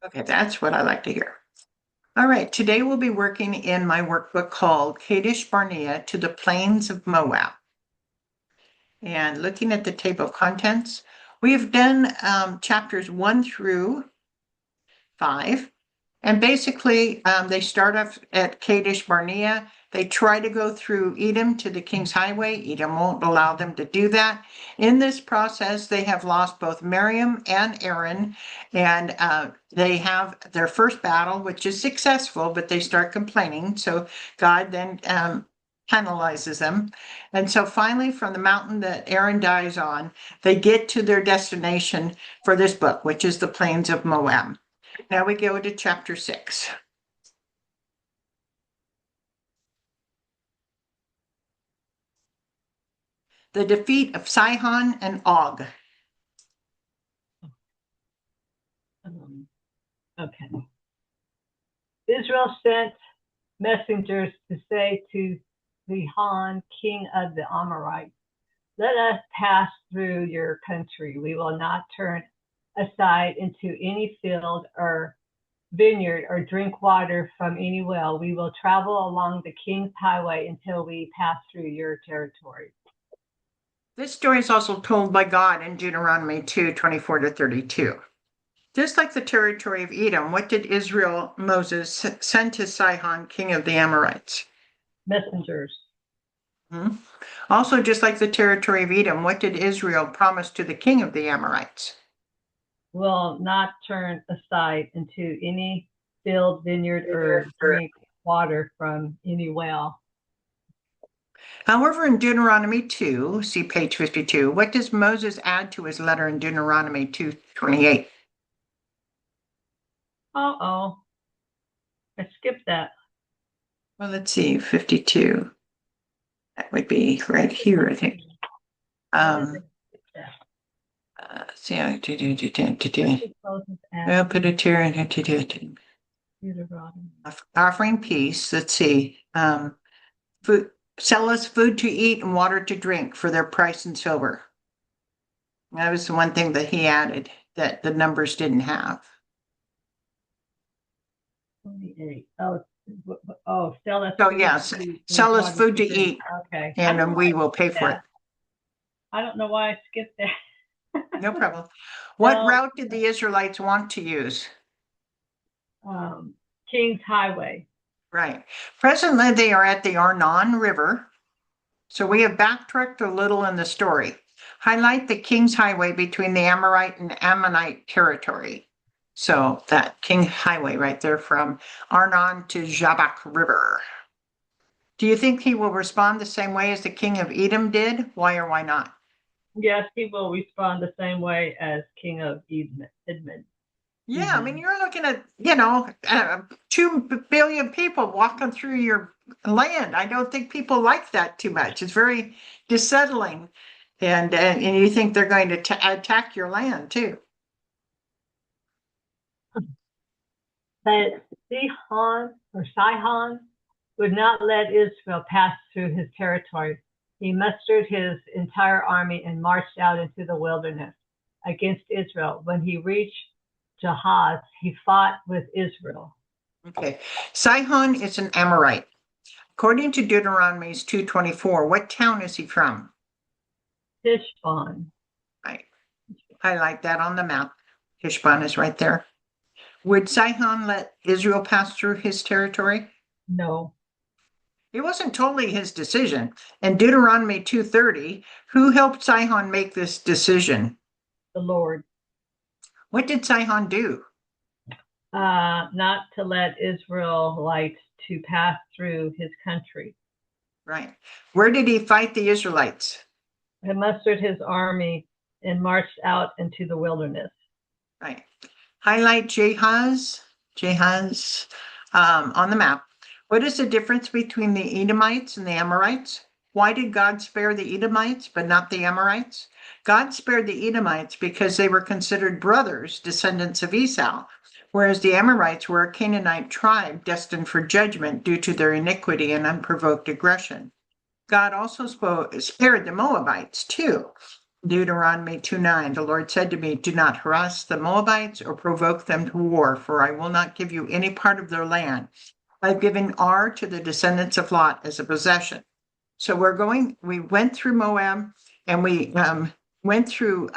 Okay, that's what I like to hear. All right, today we'll be working in my workbook called Kadesh Barnea to the Plains of Moab. And looking at the table of contents, we have done chapters 1 through 5. And basically, they start off at Kadesh Barnea. They try to go through Edom to the King's Highway. Edom won't allow them to do that. In this process, they have lost both Miriam and Aaron, and they have their first battle, which is successful, but they start complaining. So God then penalizes them. And so finally, from the mountain that Aaron dies on, they get to their destination for this book, which is the Plains of Moab. Now we go to chapter 6. The defeat of Sihon and Og. Okay. Israel sent messengers to say to Sihon, king of the Amorites, let us pass through your country. We will not turn aside into any field or vineyard or drink water from any well. We will travel along the king's highway until we pass through your territory. This story is also told by God in Deuteronomy 2:24-32. Just like the territory of Edom, what did Moses send to Sihon, king of the Amorites? Messengers. Also, just like the territory of Edom, what did Israel promise to the king of the Amorites? Will not turn aside into any field, vineyard, or drink water from any well. However, in Deuteronomy 2, see page 52, what does Moses add to his letter in Deuteronomy 2:28? Uh-oh. I skipped that. Well, let's see, 52. That would be right here, I think. See, I'll put it here. Offering peace. Let's see. Food, sell us food to eat and water to drink for their price in silver. That was the one thing that he added that the numbers didn't have. 28. Oh, sell us. So yes, sell us food to eat. Okay. And we will pay for it. I don't know why I skipped that. No problem. What route did the Israelites want to use? King's Highway. Right. Presently, they are at the Arnon River. So we have backtracked a little in the story. Highlight the King's Highway between the Amorite and Ammonite territory. So that King Highway right there from Arnon to Jabbok River. Do you think he will respond the same way as the king of Edom did? Why or why not? Yes, he will respond the same way as King of Edom. Yeah, I mean, you're looking at, 2 billion people walking through your land. I don't think people like that too much. It's very unsettling. And you think they're going to attack your land too. But Sihon would not let Israel pass through his territory. He mustered his entire army and marched out into the wilderness against Israel. When he reached Jahaz, he fought with Israel. Okay. Sihon is an Amorite. According to Deuteronomy 2:24, what town is he from? Heshbon. Right. Highlight that on the map. Heshbon is right there. Would Sihon let Israel pass through his territory? No. It wasn't totally his decision. In Deuteronomy 2:30, who helped Sihon make this decision? The Lord. What did Sihon do? Not to let Israelites to pass through his country. Right. Where did he fight the Israelites? He mustered his army and marched out into the wilderness. Right. Highlight Jahaz on the map. What is the difference between the Edomites and the Amorites? Why did God spare the Edomites but not the Amorites? God spared the Edomites because they were considered brothers, descendants of Esau, whereas the Amorites were a Canaanite tribe destined for judgment due to their iniquity and unprovoked aggression. God also spared the Moabites too. Deuteronomy 2:9, the Lord said to me, do not harass the Moabites or provoke them to war, for I will not give you any part of their land. I've given Ar to the descendants of Lot as a possession. So we went through Moab and we went through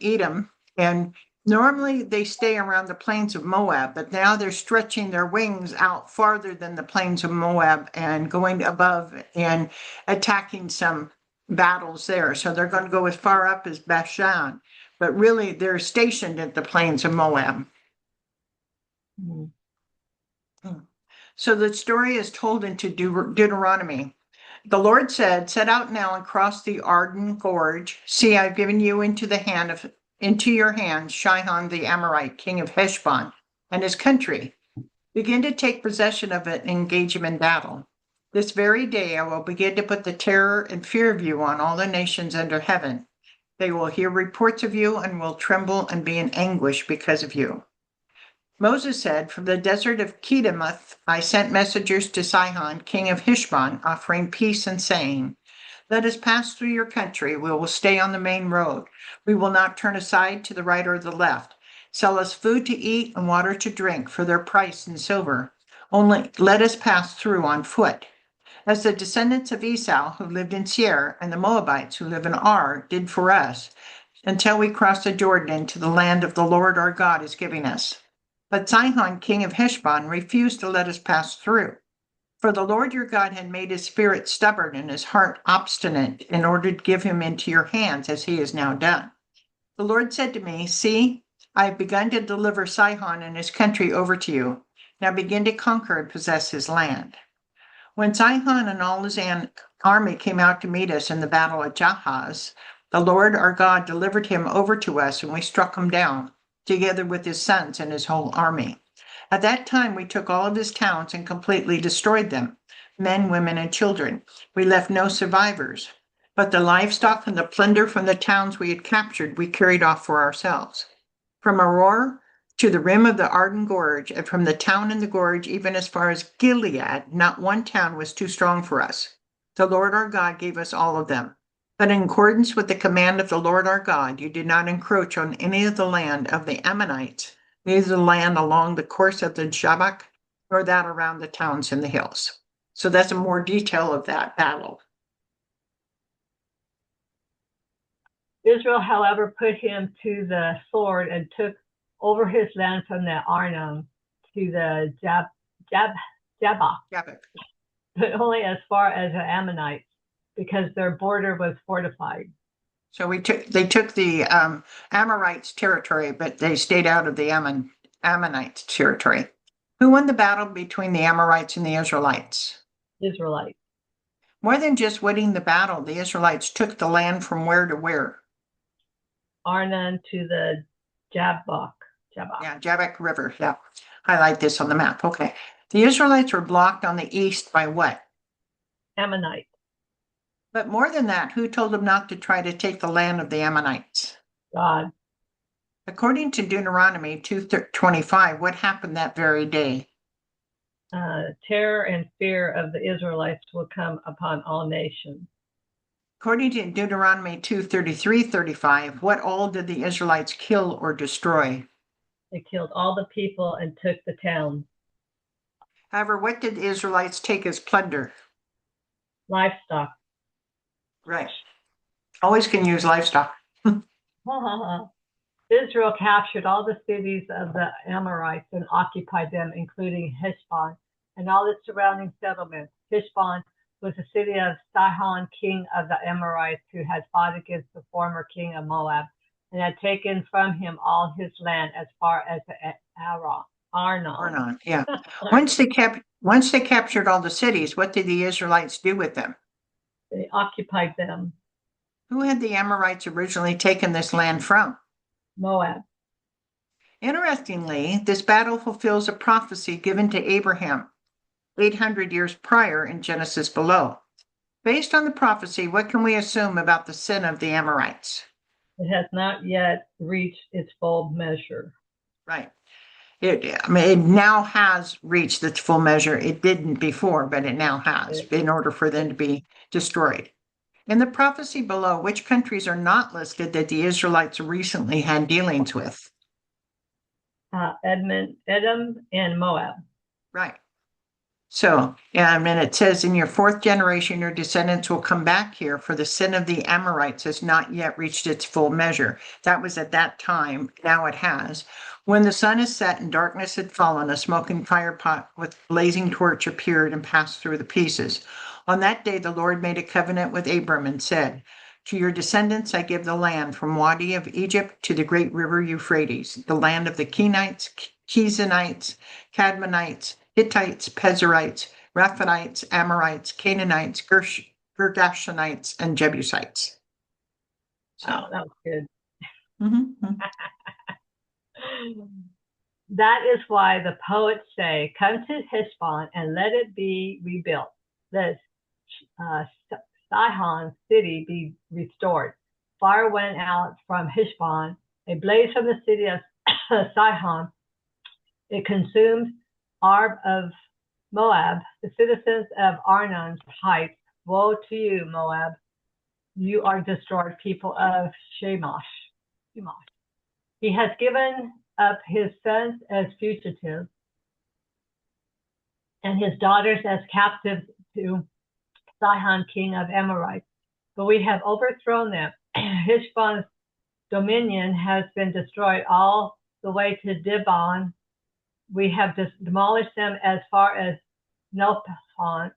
Edom, and normally they stay around the plains of Moab, but now they're stretching their wings out farther than the plains of Moab and going above and attacking some battles there. So they're going to go as far up as Bashan, but really they're stationed at the plains of Moab. Mm. So the story is told into Deuteronomy. The Lord said, set out now and cross the Arden Gorge. See, I've given you into your hands, Sihon the Amorite, king of Heshbon, and his country. Begin to take possession of it and engage him in battle. This very day I will begin to put the terror and fear of you on all the nations under heaven. They will hear reports of you and will tremble and be in anguish because of you. Moses said, from the desert of Kedemoth, I sent messengers to Sihon, king of Heshbon, offering peace and saying, let us pass through your country. We will stay on the main road. We will not turn aside to the right or the left. Sell us food to eat and water to drink for their price in silver. Only let us pass through on foot. As the descendants of Esau who lived in Seir and the Moabites who live in Ar did for us, until we cross the Jordan into the land of the Lord our God is giving us. But Sihon, king of Heshbon, refused to let us pass through. For the Lord your God had made his spirit stubborn and his heart obstinate in order to give him into your hands as he has now done. The Lord said to me, see, I have begun to deliver Sihon and his country over to you. Now begin to conquer and possess his land. When Sihon and all his army came out to meet us in the battle at Jahaz, the Lord our God delivered him over to us and we struck him down, together with his sons and his whole army. At that time, we took all of his towns and completely destroyed them, men, women, and children. We left no survivors, but the livestock and the plunder from the towns we had captured, we carried off for ourselves. From Aurora to the rim of the Arden Gorge, and from the town in the gorge, even as far as Gilead, not one town was too strong for us. The Lord our God gave us all of them. But in accordance with the command of the Lord our God, you did not encroach on any of the land of the Ammonites, neither the land along the course of the Jabbok, nor that around the towns in the hills. So that's a more detail of that battle. Israel, however, put him to the sword and took over his land from the Arnon to the Jabbok, but only as far as the Ammonites, because their border was fortified. So they took the Amorites' territory, but they stayed out of the Ammonites' territory. Who won the battle between the Amorites and the Israelites? Israelites. More than just winning the battle, the Israelites took the land from where to where? Arnon to the Jabbok. Yeah, Jabbok River. Yeah. Highlight this on the map. Okay. The Israelites were blocked on the east by what? Ammonite. But more than that, who told them not to try to take the land of the Ammonites? God. According to Deuteronomy 2:25, what happened that very day? Terror and fear of the Israelites will come upon all nations. According to Deuteronomy 2:33-35, what all did the Israelites kill or destroy? They killed all the people and took the towns. However, what did the Israelites take as plunder? Livestock. Right. Always can use livestock. Israel captured all the cities of the Amorites and occupied them, including Heshbon and all its surrounding settlements. Heshbon was the city of Sihon, king of the Amorites, who had fought against the former king of Moab and had taken from him all his land as far as the Arnon. Yeah. Once they captured all the cities, what did the Israelites do with them? They occupied them. Who had the Amorites originally taken this land from? Moab. Interestingly, this battle fulfills a prophecy given to Abraham 800 years prior in Genesis below. Based on the prophecy, what can we assume about the sin of the Amorites? It has not yet reached its full measure. Right. It now has reached its full measure. It didn't before, but it now has, in order for them to be destroyed. In the prophecy below, which countries are not listed that the Israelites recently had dealings with? Edom, and Moab. Right. So, and it says, in your fourth generation, your descendants will come back here, for the sin of the Amorites has not yet reached its full measure. That was at that time. Now it has. When the sun is set and darkness had fallen, a smoking fire pot with blazing torch appeared and passed through the pieces. On that day, the Lord made a covenant with Abram and said, to your descendants, I give the land from Wadi of Egypt to the great river Euphrates, the land of the Kenites, Kezanites, Cadmonites, Hittites, Pezerites, Rephaites, Amorites, Canaanites, Girgashonites, and Jebusites. So, Oh, that was good. mhm. That is why the poets say, come to Heshbon and let it be rebuilt. Let Sihon city be restored. Fire went out from Heshbon, a blaze from the city of Sihon. It consumed Arb of Moab, the citizens of Arnon's heights. Woe to you, Moab! You are destroyed, people of Shemosh. He has given up his sons as fugitives and his daughters as captives to Sihon, king of Amorites. But we have overthrown them. Heshbon's dominion has been destroyed all the way to Dibon. We have demolished them as far as Nopon,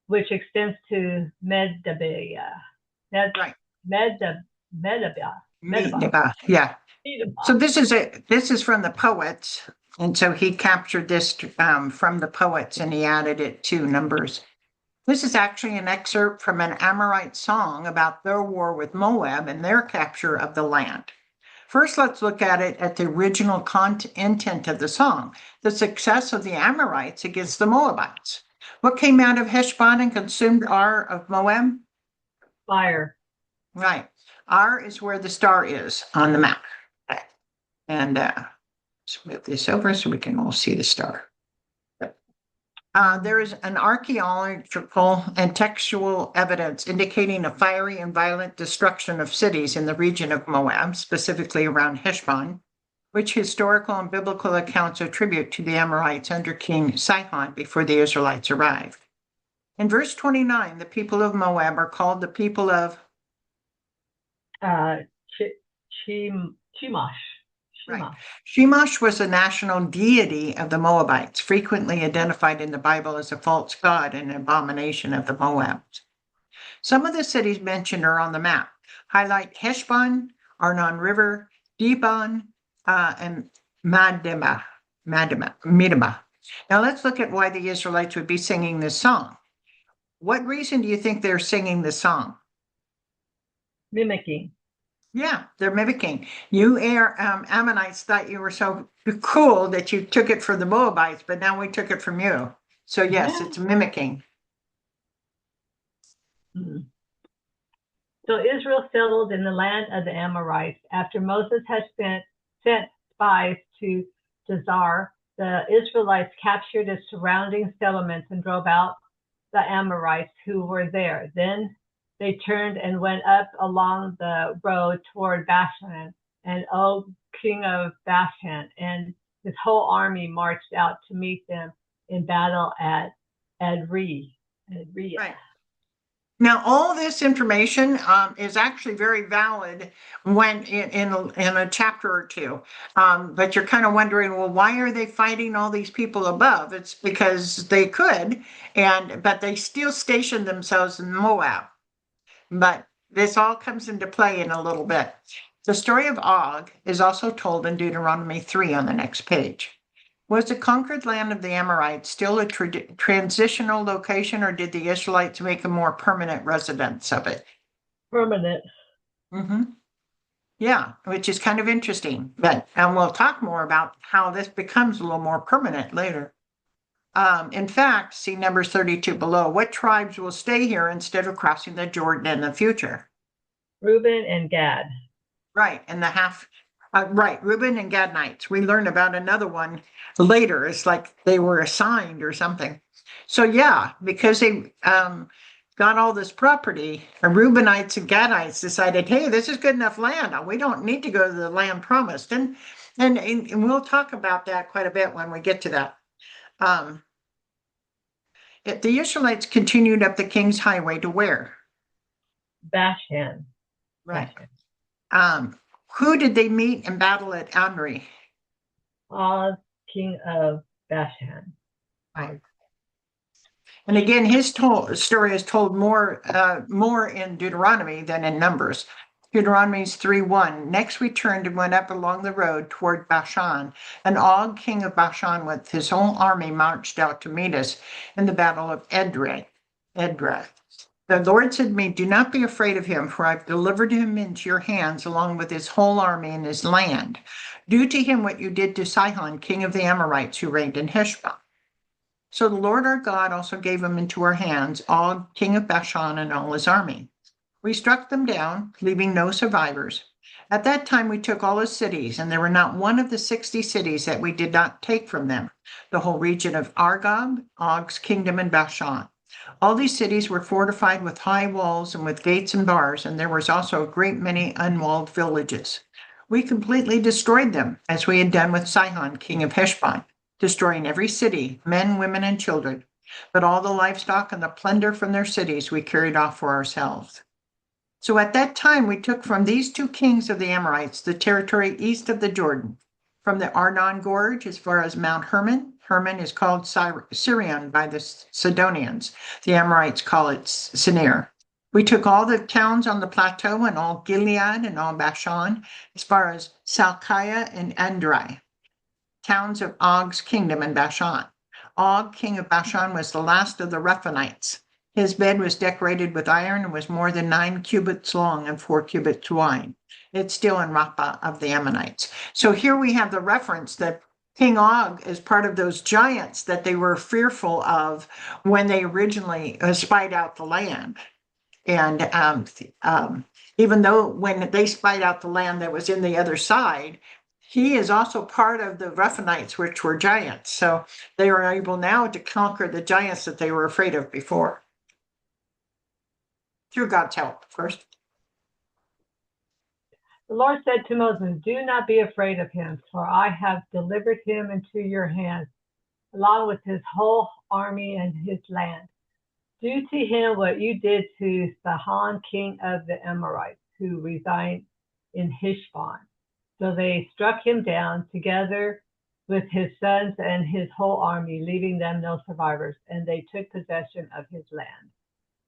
which extends to Medeba. Right. Medeba. Yeah. So this is from the poets, and so he captured this from the poets and he added it to Numbers. This is actually an excerpt from an Amorite song about their war with Moab and their capture of the land. First, let's look at it at the original intent of the song, the success of the Amorites against the Moabites. What came out of Heshbon and consumed Ar of Moab? Fire. Right. Ar is where the star is on the map. And let's move this over so we can all see the star. There is an archaeological and textual evidence indicating a fiery and violent destruction of cities in the region of Moab, specifically around Heshbon, which historical and biblical accounts attribute to the Amorites under King Sihon before the Israelites arrived. In verse 29, the people of Moab are called the people of Chemosh. Right. Shemosh was a national deity of the Moabites, frequently identified in the Bible as a false god and an abomination of the Moabs. Some of the cities mentioned are on the map. Highlight Heshbon, Arnon River, Dibon, and Mideba. Now let's look at why the Israelites would be singing this song. What reason do you think they're singing this song? Mimicking. Yeah, they're mimicking. You Ammonites thought you were so cool that you took it from the Moabites, but now we took it from you. So yes, it's mimicking. Mm-hmm. So Israel settled in the land of the Amorites. After Moses had sent spies to Jazar, the Israelites captured its surrounding settlements and drove out the Amorites who were there. Then they turned and went up along the road toward Bashan, and Og, king of Bashan, and his whole army marched out to meet them in battle at Edrei. Right. Now, all this information is actually very valid when in a chapter or two. But you're kind of wondering, well, why are they fighting all these people above? It's because they could, but they still stationed themselves in Moab. But this all comes into play in a little bit. The story of Og is also told in Deuteronomy 3 on the next page. Was the conquered land of the Amorites still a transitional location, or did the Israelites make a more permanent residence of it? Permanent. Mm-hmm. Yeah, which is kind of interesting. And we'll talk more about how this becomes a little more permanent later. In fact, see Numbers 32 below. What tribes will stay here instead of crossing the Jordan in the future? Reuben and Gad. Right, and Reuben and Gadites. We learn about another one later. It's like they were assigned or something. So yeah, because they got all this property, and Reubenites and Gadites decided, hey, this is good enough land. We don't need to go to the land promised. And we'll talk about that quite a bit when we get to that. The Israelites continued up the King's Highway to where? Bashan. Right. Who did they meet and battle at Amri? Og, king of Bashan. Right. And again, his story is told more in Deuteronomy than in Numbers. Deuteronomy's 3:1. Next we turned and went up along the road toward Bashan. And Og, king of Bashan, with his whole army marched out to meet us in the battle of Edrei. The Lord said to me, do not be afraid of him, for I've delivered him into your hands along with his whole army and his land. Do to him what you did to Sihon, king of the Amorites, who reigned in Heshbon. So the Lord our God also gave him into our hands, Og, king of Bashan, and all his army. We struck them down, leaving no survivors. At that time we took all his cities, and there were not one of the 60 cities that we did not take from them, the whole region of Argob, Og's kingdom, and Bashan. All these cities were fortified with high walls and with gates and bars, and there was also a great many unwalled villages. We completely destroyed them, as we had done with Sihon, king of Heshbon, destroying every city, men, women, and children. But all the livestock and the plunder from their cities we carried off for ourselves. So at that time we took from these two kings of the Amorites the territory east of the Jordan, from the Arnon Gorge as far as Mount Hermon. Hermon is called Sirion by the Sidonians. The Amorites call it Sinir. We took all the towns on the plateau and all Gilead and all Bashan, as far as Salkiah and Andrai, towns of Og's kingdom in Bashan. Og, king of Bashan, was the last of the Rephaites. His bed was decorated with iron and was more than 9 cubits long and 4 cubits wide. It's still in Rabbah of the Ammonites. So here we have the reference that King Og is part of those giants that they were fearful of when they originally spied out the land. And even though when they spied out the land that was in the other side, he is also part of the Rephaites, which were giants. So they are able now to conquer the giants that they were afraid of before. Through God's help, of course. The Lord said to Moses, do not be afraid of him, for I have delivered him into your hands, along with his whole army and his land. Do to him what you did to Sihon, king of the Amorites, who resided in Heshbon. So they struck him down together with his sons and his whole army, leaving them no survivors, and they took possession of his land.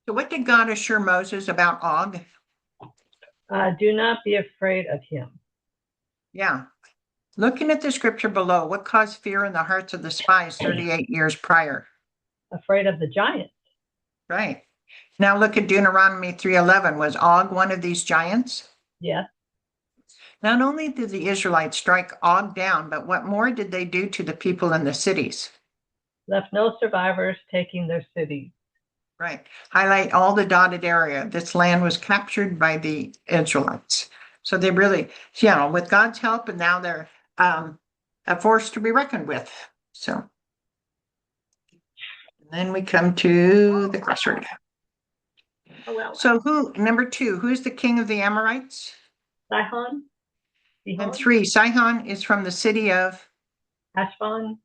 So what did God assure Moses about Og? Do not be afraid of him. Yeah. Looking at the scripture below, what caused fear in the hearts of the spies 38 years prior? Afraid of the giants. Right. Now look at Deuteronomy 3:11. Was Og one of these giants? Yes. Not only did the Israelites strike Og down, but what more did they do to the people in the cities? Left no survivors, taking their cities. Right. Highlight all the dotted area. This land was captured by the Israelites. So they really, with God's help, and now they're a force to be reckoned with. So and then we come to the crossword. Oh, well. So number 2, who's the king of the Amorites? Sihon. And 3, Sihon is from the city of Heshbon.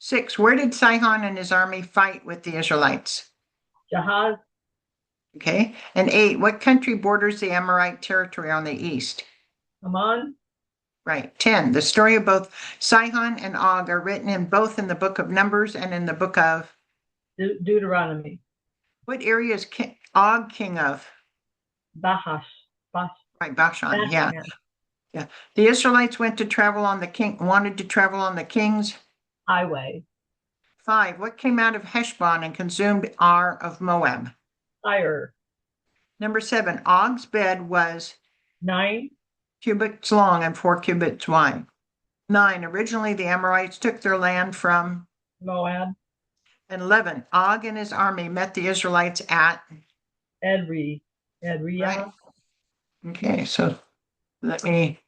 6, where did Sihon and his army fight with the Israelites? Jahaz. Okay. And 8, what country borders the Amorite territory on the east? Ammon. Right. 10, the story of both Sihon and Og are written both in the book of Numbers and in the book of Deuteronomy. What area is Og king of? Bashan. Right, Bashan. Yeah. The Israelites wanted to travel on the king's highway. 5, what came out of Heshbon and consumed Ar of Moab? Fire. Number 7, Og's bed was 9 cubits long and 4 cubits wide. 9, originally the Amorites took their land from Moab. And 11, Og and his army met the Israelites at Edrei. Right. Okay, so let me